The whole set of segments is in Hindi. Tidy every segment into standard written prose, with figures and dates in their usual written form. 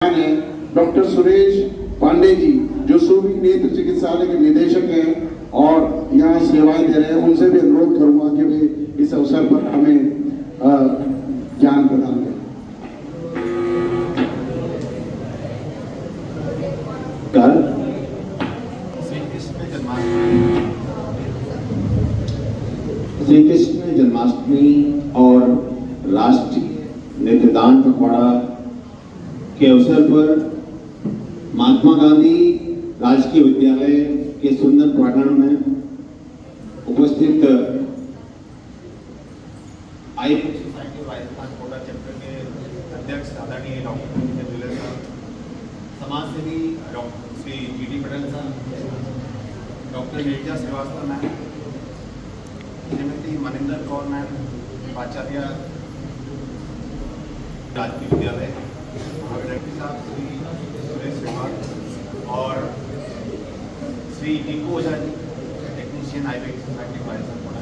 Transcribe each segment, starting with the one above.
है डॉक्टर सुरेश पांडे जी जो सूबी नेत्र चिकित्सालय के निदेशक हैं और यहाँ सेवाएं दे रहे हैं, उनसे भी अनुरोध करूंगा कि वे इस अवसर पर हमें ज्ञान प्रदान करें। कल श्री कृष्ण जन्माष्टमी और राष्ट्रीय नेत्रदान पखवाड़ा के अवसर पर महात्मा गांधी राजकीय विद्यालय के सुंदर प्रांगण में उपस्थित सोसाइटी राजस्थान कोटा चैप्टर के अध्यक्ष आदरणीय डॉक्टर समाज सेवी डॉक्टर श्री जी.डी. पटेल साहब, doctor Neerja Srivastava ma'am, Shrimati Maninder Kaur ma'am, Acharya Rajkiya Vidyalaya director साहब श्री सुरेश श्रीवास्तव और Shri Tiku Ojha ji, technician highway society Rajasthan Kota,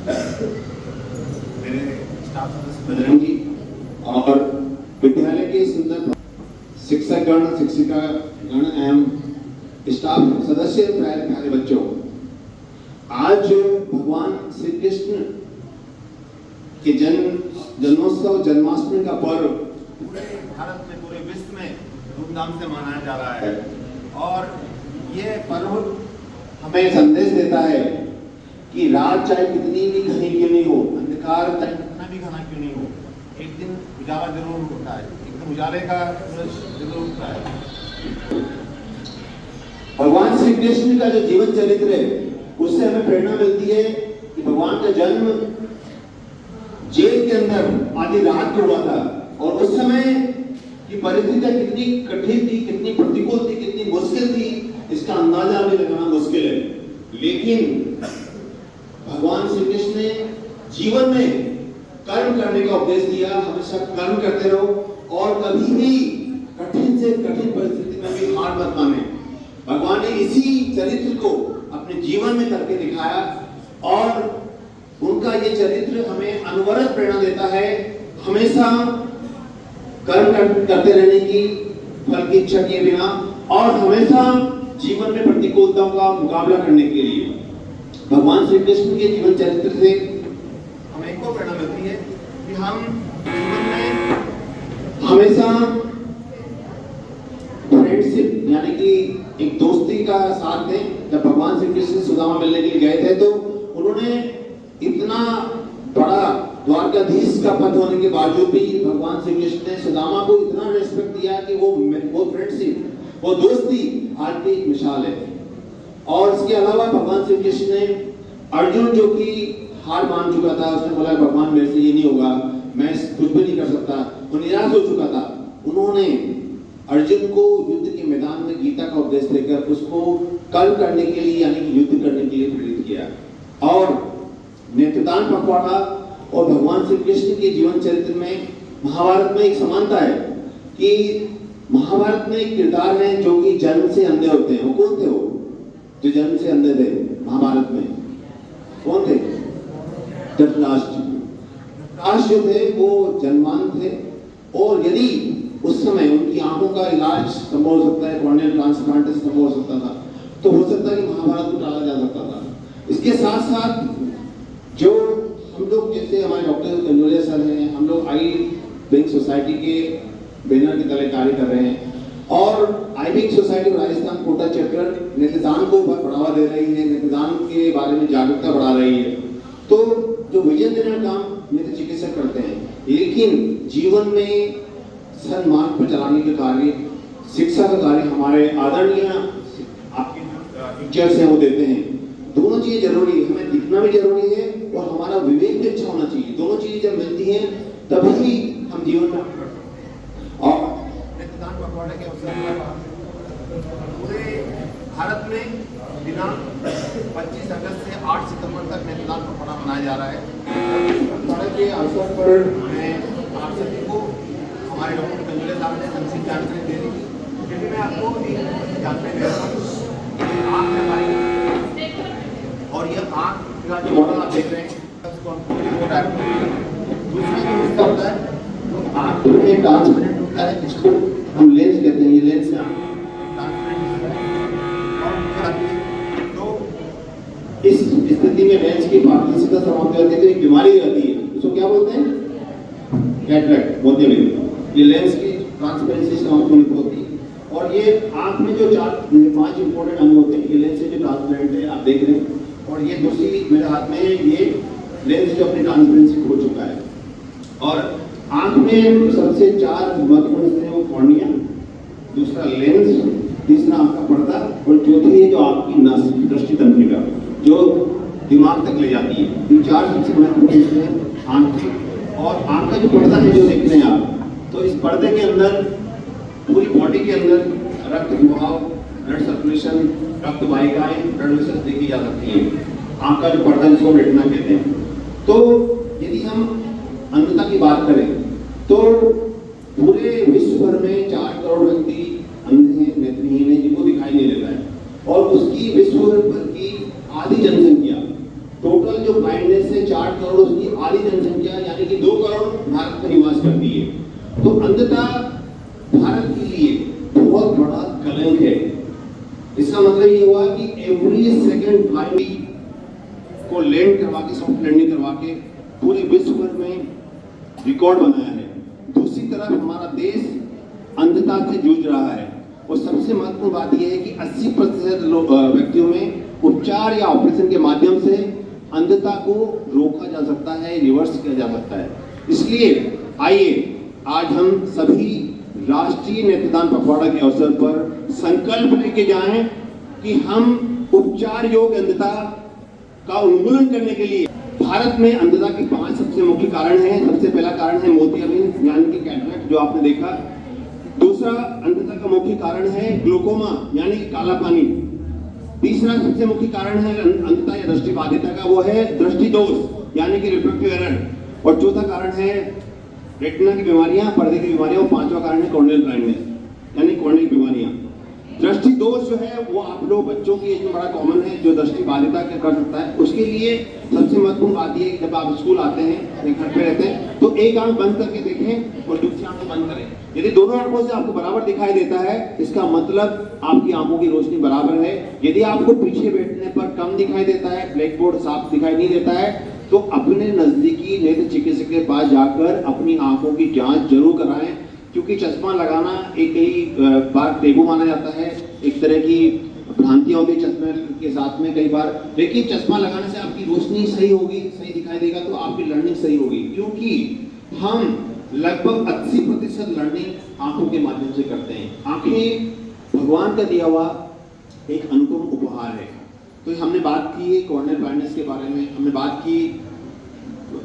मेरे स्टाफ सदस्य बजरंग जी और विद्यालय के सुंदर शिक्षकगण, शिक्षिकागण एवं स्टाफ सदस्य, प्यारे प्यारे बच्चों, आज भगवान श्री कृष्ण के जन्मोत्सव जन्माष्टमी का पर्व पूरे भारत में, पूरे विश्व में धूमधाम से मनाया जा रहा है और ये पर्व हमें संदेश देता है कि रात चाहे कितनी भी घनी क्यों नहीं हो, अंधकार चाहे कितना भी घना क्यों नहीं हो, एक दिन उजाला जरूर होता है, एक दिन उजाले का सूरज जरूर उगता है। भगवान श्री कृष्ण का जो जीवन चरित्र है उससे हमें प्रेरणा मिलती है कि भगवान का जन्म जेल के अंदर आधी रात को हुआ था और उस समय की परिस्थितियां कितनी कठिन थी, कितनी प्रतिकूल थी, कितनी मुश्किल थी, इसका अंदाजा भी लगाना मुश्किल है। लेकिन भगवान श्री कृष्ण ने जीवन में कर्म करने का उपदेश दिया, हमेशा कर्म करते रहो और कभी भी कठिन से कठिन परिस्थिति में भी हार मत माने। भगवान ने इसी चरित्र को अपने जीवन में करके दिखाया और उनका ये चरित्र हमें अनवरत प्रेरणा देता है, हमेशा कर्म करते रहने की, फल की इच्छा किए बिना, और हमेशा जीवन में प्रतिकूलताओं का मुकाबला करने के लिए। भगवान श्री कृष्ण के जीवन चरित्र से हमें एक और प्रेरणा मिलती है कि हम जीवन में हमेशा फ्रेंडशिप यानी कि एक दोस्ती का साथ दें। जब भगवान श्री कृष्ण सुदामा मिलने के लिए गए थे तो उन्होंने इतना बड़ा द्वारकाधीश का पद होने के बावजूद भी भगवान श्री कृष्ण ने सुदामा को इतना रेस्पेक्ट दिया कि वो फ्रेंडशिप, वो दोस्ती आज भी एक मिसाल है। और इसके अलावा भगवान श्री कृष्ण ने अर्जुन जो कि हार मान चुका था, उसने बोला भगवान मेरे से ये नहीं होगा, मैं कुछ भी नहीं कर सकता, वो निराश हो चुका था, उन्होंने अर्जुन को युद्ध के मैदान में गीता का उपदेश देकर उसको कर्म करने के लिए यानी कि युद्ध करने के लिए प्रेरित किया। और नेत्रदान पखवाड़ा और भगवान श्री कृष्ण के जीवन चरित्र में महाभारत में एक समानता है कि महाभारत में एक किरदार है जो कि जन्म से अंधे होते हैं। वो कौन थे? वो जो जन्म से अंधे थे महाभारत में कौन थे? धृतराष्ट्र। धृतराष्ट्र जो थे वो जन्मान थे और यदि उस समय उनकी आंखों का इलाज संभव हो सकता है, कॉर्नियल ट्रांसप्लांटेशन संभव हो सकता था, तो हो सकता है कि महाभारत को टाला जा सकता था। इसके साथ साथ जो हम लोग, जैसे हमारे डॉक्टर कंजोलिया सर हैं, हम लोग आई विंग सोसाइटी के बैनर के तले कार्य कर रहे हैं और eye wing society Rajasthan Kota chapter नेत्रदान को बढ़ावा दे रही है, नेत्रदान के बारे में जागरूकता बढ़ा रही है। तो जो विजन देने का काम नेत्र चिकित्सक करते हैं, लेकिन जीवन में सन्मार्ग पर चलाने के कार्य, शिक्षा का कार्य हमारे आदरणीय आपके टीचर्स हैं वो देते हैं। दोनों चीजें जरूरी है, हमें दिखना भी जरूरी है और हमारा विवेक भी अच्छा होना चाहिए। दोनों चीजें जब मिलती हैं तभी हम जीवन में और नेत्रदान पखवाड़े के अवसर पर पूरे भारत में दिनांक 25 अगस्त से 8 सितंबर तक नेत्रदान पखवाड़ा मनाया जा रहा है। पखवाड़े के अवसर पर मैं आप सभी को हमारे डॉक्टर कंजोलिया साहब ने संक्षिप्त जानकारी दे दी, क्योंकि मैं आपको एक जानकारी दे रहा हूँ। आँख में हमारी और ये आँख का जो मॉडल आप देख रहे हैं उसको दूसरा जो होता है आँख में ट्रांसपेरेंट होता है, जिसको हम लेंस कहते हैं। ये समस्या समाप्त हो जाती है तो एक बीमारी रहती है, उसको क्या बोलते हैं? कैटरेक्ट बोलते हैं। ये लेंस की ट्रांसपेरेंसी समाप्त होती है और ये आंख में जो 5 इंपॉर्टेंट अंग होते हैं, ये लेंस जो ट्रांसपेरेंट है आप देख रहे हैं, और ये दूसरी मेरे हाथ में ये लेंस जो अपनी ट्रांसपेरेंसी खो चुका है। और आंख में सबसे 4 महत्वपूर्ण हिस्से हैं, वो कॉर्निया, दूसरा लेंस, तीसरा आंख का पर्दा और चौथी है जो आपकी नस, दृष्टि तंत्रिका जो दिमाग तक ले जाती है। ये 4 सबसे महत्वपूर्ण हिस्से हैं आंख के। और आंख का जो पर्दा है जो देख रहे हैं आप, तो इस पर्दे के अंदर पूरी बॉडी के अंदर रक्त प्रवाह, ब्लड सर्कुलेशन, रक्त वाहिकाएं, ब्लड वेसल्स देखी जा सकती हैं। आंख का जो पर्दा जिसको रेटिना कहते हैं। तो यदि हम अंधता की बात करें तो पूरे विश्व भर में 4 करोड़ व्यक्ति अंधे हैं, नेत्रहीन हैं, जिनको दिखाई नहीं देता है। और उसकी विश्व भर की आधी जनसंख्या, टोटल जो ब्लाइंडनेस है 4 करोड़, उसकी आधी जनसंख्या यानी कि 2 करोड़ भारत में निवास करती है। तो अंधता भारत के लिए बहुत बड़ा कलंक है। इसका मतलब ये हुआ कि एवरी सेकंड ब्लाइंड को लैंड करवा के, सॉफ्ट लैंडिंग करवा के पूरे विश्व भर में रिकॉर्ड बनाया है। दूसरी तरफ हमारा देश अंधता से जूझ रहा है और सबसे महत्वपूर्ण बात यह है कि 80% व्यक्तियों में उपचार या ऑपरेशन के माध्यम से अंधता को रोका जा सकता है, रिवर्स किया जा सकता है। इसलिए आइए आज हम सभी राष्ट्रीय नेत्रदान पखवाड़ा के अवसर पर संकल्प लेके जाएं कि हम उपचार योग्य अंधता का उन्मूलन करने के लिए, भारत में अंधता के 5 सबसे मुख्य कारण हैं। सबसे पहला कारण है मोतियाबिंद यानी कि कैटरेक्ट जो आपने देखा। दूसरा अंधता का मुख्य कारण है ग्लूकोमा यानी कि काला पानी। तीसरा सबसे मुख्य कारण है अंधता या दृष्टि बाधिता का, वो है दृष्टि दोष यानी कि रिफ्रैक्टिव एरर। और चौथा कारण है रेटिना की बीमारियां, पर्दे की बीमारियां। और 5वां कारण है कॉर्नियल ब्लाइंडनेस यानी कॉर्नियल बीमारियां। दृष्टि दोष जो है वो आप लोग बच्चों की एज में बड़ा कॉमन है, जो दृष्टि बाधिता कर सकता है। उसके लिए सबसे महत्वपूर्ण बात यह है कि जब आप स्कूल आते हैं या घर पे रहते हैं तो एक आंख बंद करके देखें और दूसरी आंख बंद करें। यदि दोनों आंखों से आपको बराबर दिखाई देता है, इसका मतलब आपकी आंखों की रोशनी बराबर है। यदि आपको पीछे बैठने पर कम दिखाई देता है, ब्लैक बोर्ड साफ दिखाई नहीं देता है, तो अपने नजदीकी नेत्र चिकित्सक के पास जाकर अपनी आंखों की जांच जरूर कराएं, क्योंकि चश्मा लगाना एक कई बार टेबू माना जाता है, एक तरह की भ्रांतियां होती है चश्मे के साथ में कई बार। लेकिन चश्मा लगाने से आपकी रोशनी सही होगी, सही दिखाई देगा, तो आपकी लर्निंग सही होगी। क्योंकि हम लगभग 80% लर्निंग आंखों के माध्यम से करते हैं। आंखें भगवान का दिया हुआ एक अनुपम उपहार है। तो हमने बात की कॉर्नियल ब्लाइंडनेस के बारे में, हमने बात की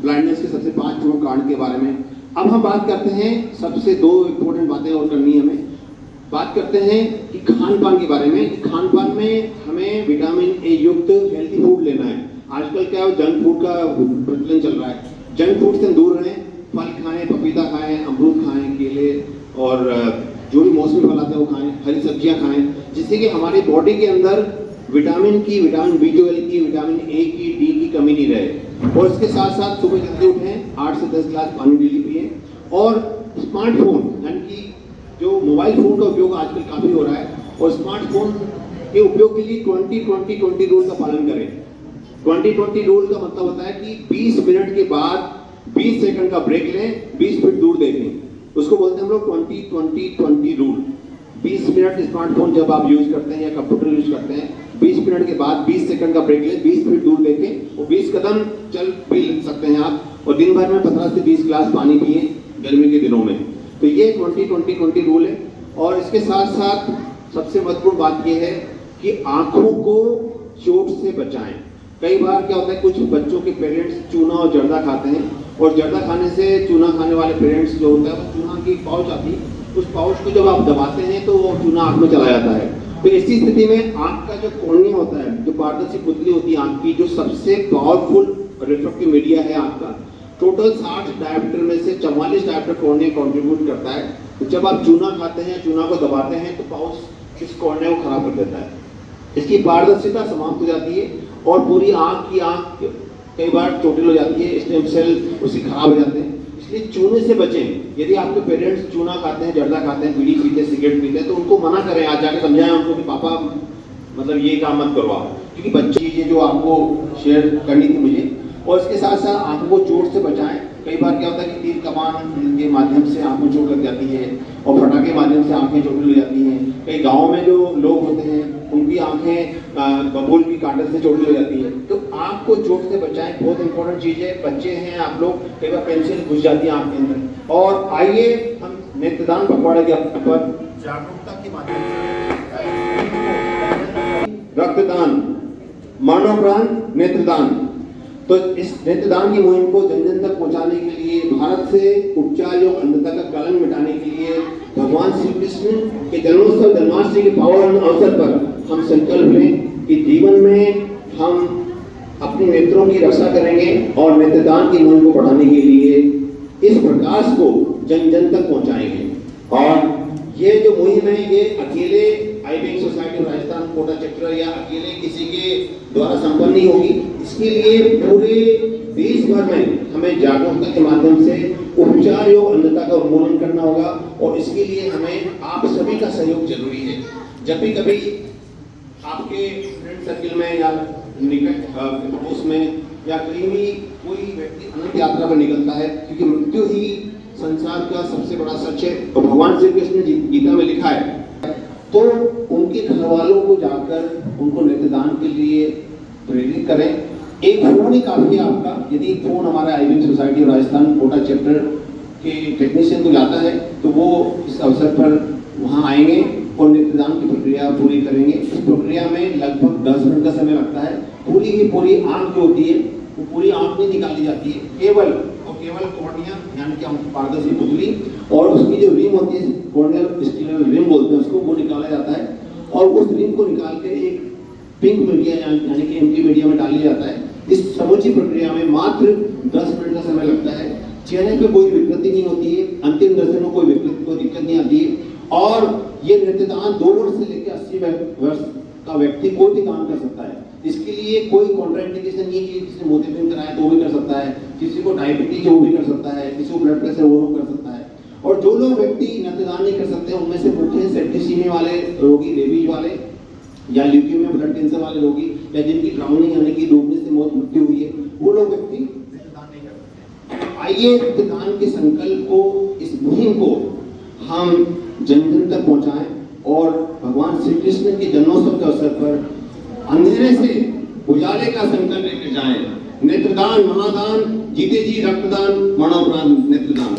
ब्लाइंडनेस के सबसे 5 प्रमुख कारण के बारे में। अब हम बात करते हैं सबसे 2 इंपॉर्टेंट बातें और करनी है हमें। बात करते हैं कि खान पान के बारे में। खान पान में हमें विटामिन ए युक्त हेल्दी फूड लेना है। आजकल क्या है, जंक फूड का प्रचलन चल रहा है। जंक फूड से दूर रहें, फल खाएं, पपीता खाएं, अमरूद खाएं, केले और जो भी मौसमी फल आते हैं वो खाएं, हरी सब्जियां खाएं, जिससे कि हमारी बॉडी के अंदर विटामिन B12 की, विटामिन ए की, डी की कमी नहीं रहे। और इसके साथ साथ सुबह जल्दी उठें, 8 से 10 गिलास पानी डेली पिए। और स्मार्टफोन यानी कि जो मोबाइल फोन का उपयोग आजकल काफ़ी हो रहा है, और स्मार्टफोन के उपयोग के लिए 20-20-20 रूल का पालन करें। 20-20 रूल का मतलब होता है कि 20 मिनट के बाद 20 सेकंड का ब्रेक लें, 20 फीट दूर देखें। उसको बोलते हैं हम लोग 20-20-20 रूल। 20 मिनट स्मार्टफोन जब आप यूज करते हैं या कंप्यूटर यूज करते हैं, 20 मिनट के बाद 20 सेकंड का ब्रेक लें, 20 फीट दूर देखें और 20 कदम चल भी सकते हैं आप। और दिन भर में 15 से 20 गिलास पानी पिए गर्मी के दिनों में। तो ये 20-20-20 रूल है। और इसके साथ साथ सबसे महत्वपूर्ण बात यह है कि आंखों को चोट से बचाएं। कई बार क्या होता है, कुछ बच्चों के पेरेंट्स चूना और जर्दा खाते हैं, और जर्दा खाने से चूना खाने वाले पेरेंट्स जो होता है वो चूना की एक पाउच आती है, उस पाउच को जब आप दबाते हैं तो वो चूना आंख में चला जाता है। तो ऐसी स्थिति में आंख का जो कॉर्निया होता है, जो पारदर्शी पुतली होती है आंख की, जो सबसे पावरफुल रिफ्रैक्टिव मीडिया है आंख का, टोटल 60 डायमीटर में से 44 डायमीटर कॉर्निया कंट्रीब्यूट करता है। तो जब आप चूना खाते हैं, चूना को दबाते हैं, तो पाउच इस कॉर्निया को खराब कर देता है, इसकी पारदर्शिता समाप्त हो जाती है और पूरी आंख कई बार चोटिल हो जाती है, स्टेम सेल उसकी खराब हो जाते हैं। इसलिए चूने से बचें। यदि आपके पेरेंट्स चूना खाते हैं, जर्दा खाते हैं, बीड़ी पीते हैं, सिगरेट पीते हैं, तो उनको मना करें, आज जाके समझाएं उनको कि पापा मतलब ये काम मत करवाओ। क्योंकि बच्चे चीज़ें जो आपको शेयर करनी थी मुझे और इसके साथ साथ आंखों को चोट से बचाएं। कई बार क्या होता है कि तीर कमान के माध्यम से आंखों में चोट लग जाती है और फटाके के माध्यम से आंखें चोट लग जाती हैं। कई गाँव में जो लोग होते हैं उनकी आंखें बबूल की कांटे से चोट लग जाती है। तो आंख को चोट से बचाएं, बहुत इंपॉर्टेंट चीज़ है। बच्चे हैं आप लोग, कई बार पेंसिल घुस जाती है आंख के अंदर। और आइए हम नेत्रदान पखवाड़े के अवसर पर जागरूकता के माध्यम से रक्तदान, मानव प्राण नेत्रदान। तो इस नेत्रदान की मुहिम को जन जन तक पहुंचाने के लिए, भारत से उपचार योग अंधता का कलंक मिटाने के लिए भगवान श्री कृष्ण के जन्मोत्सव जन्माष्टमी के पावन अवसर पर हम संकल्प लें कि जीवन में हम अपने नेत्रों की रक्षा करेंगे और नेत्रदान की मुहिम को बढ़ाने के लिए इस प्रकाश को जन जन तक पहुंचाएंगे। और ये जो मुहिम है ये अकेले eye wing society of Rajasthan Kota chapter या अकेले किसी के द्वारा संपन्न नहीं होगी। इसके लिए पूरे देश भर में हमें जागरूकता के माध्यम से उपचार योग अंधता का उन्मूलन करना होगा और इसके लिए हमें आप सभी का सहयोग जरूरी है। जब भी कभी आपके फ्रेंड सर्किल में या निकट पड़ोस में या कहीं भी कोई व्यक्ति अनंत यात्रा पर निकलता है, क्योंकि मृत्यु ही संसार का सबसे बड़ा सच है और भगवान श्री कृष्ण ने गीता में लिखा है, तो उनके घर वालों को जाकर उनको नेत्रदान के लिए प्रेरित करें। एक फोन ही काफी है आपका। यदि एक फोन हमारा eye wing society of Rajasthan Kota chapter के टेक्नीशियन को जाता है तो वो इस अवसर पर वहाँ आएंगे और नेत्रदान की प्रक्रिया पूरी करेंगे। इस प्रक्रिया में लगभग 10 मिनट का समय लगता है। पूरी की पूरी आंख जो होती है वो पूरी आंख नहीं निकाली जाती है, केवल कॉर्निया यानी कि हम पारदर्शी पुतली और उसकी जो रिम होती है कॉर्नियल स्टील रिम बोलते हैं उसको, वो निकाला जाता है और उस रिम को निकाल के एक पिंक मीडिया यानी कि एम्प्टी मीडिया में डाल दिया जाता है। इस समूची प्रक्रिया में मात्र 10 मिनट का समय लगता है। चेहरे पे कोई विकृति नहीं होती है, अंतिम दर्शन में कोई विकृति कोई दिक्कत नहीं आती है और ये नेत्रदान 2 वर्ष से लेकर 80 वर्ष का व्यक्ति कोई भी काम कर सकता है। इसके लिए कोई कॉन्ट्राइंडिकेशन नहीं है कि किसी ने मोतियाबिंद कराया तो वो भी कर सकता है, किसी को डायबिटीज वो भी कर सकता है, किसी को ब्लड प्रेशर वो कर सकता है। और जो लोग व्यक्ति नेत्रदान नहीं कर सकते उनमें से मुख्य सेप्टिसीमिया वाले रोगी, रेबीज वाले या ल्यूकेमिया ब्लड कैंसर वाले रोगी या जिनकी ड्राउनिंग यानी कि डूबने से मौत मृत्यु हुई है, वो लोग व्यक्ति नेत्रदान नहीं कर सकते। आइए नेत्रदान के संकल्प को, इस मुहिम को हम जन जन तक पहुंचाएं और भगवान श्री कृष्ण के जन्मोत्सव के अवसर पर अंधेरे से उजाले का संकल्प लेकर जाएं। नेत्रदान महादान, जीते जी रक्तदान, मानव प्राण नेत्रदान।